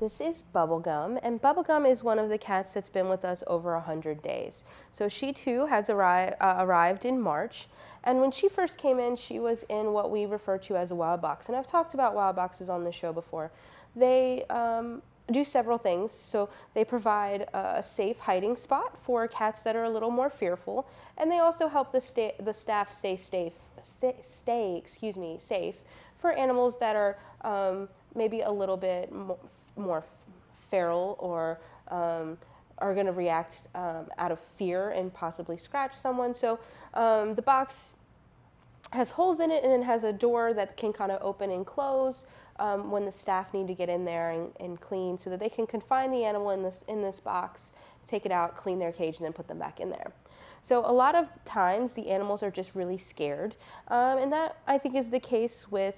This is Bubblegum, and Bubblegum is one of the cats that's been with us over 100 days. So she too has arrived in March, and when she first came in, she was in what we refer to as a wild box. And I've talked about wild boxes on the show before. They do several things. So they provide a safe hiding spot for cats that are a little more fearful, and they also help the staff stay safe for animals that are maybe a little bit more feral or are going to react out of fear and possibly scratch someone. So the box has holes in it, and it has a door that can kind of open and close when the staff need to get in there and clean, so that they can confine the animal in this box, take it out, clean their cage, and then put them back in there. So a lot of times the animals are just really scared, and that I think is the case with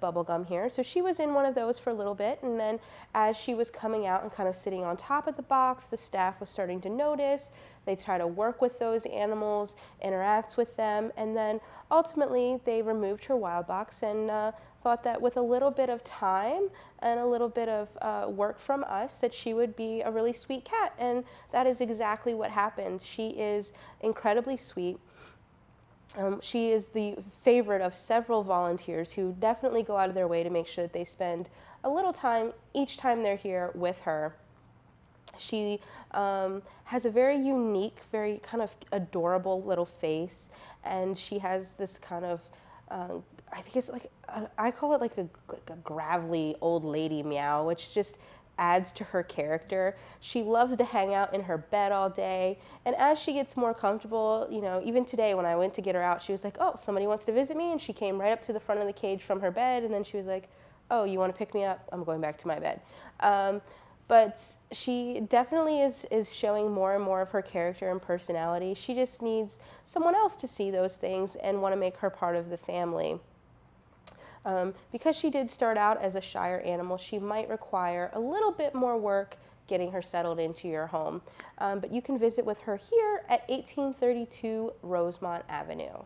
Bubblegum here. So she was in one of those for a little bit, and then as she was coming out and kind of sitting on top of the box, the staff was starting to notice. They try to work with those animals, interact with them, and then ultimately they removed her wild box and thought that with a little bit of time and a little bit of work from us, that she would be a really sweet cat. And that is exactly what happened. She is incredibly sweet. She is the favorite of several volunteers who definitely go out of their way to make sure that they spend a little time each time they're here with her. She has a very unique, very kind of adorable little face, and she has this kind of I think it's like I call it like a gravelly old lady meow, which just adds to her character. She loves to hang out in her bed all day, and as she gets more comfortable, you know, even today when I went to get her out, she was like, "Oh, somebody wants to visit me," and she came right up to the front of the cage from her bed, and then she was like, "Oh, you want to pick me up? I'm going back to my bed." But she definitely is showing more and more of her character and personality. She just needs someone else to see those things and want to make her part of the family. Because she did start out as a shyer animal, she might require a little bit more work getting her settled into your home. But you can visit with her here at 1832 Rosemont Avenue.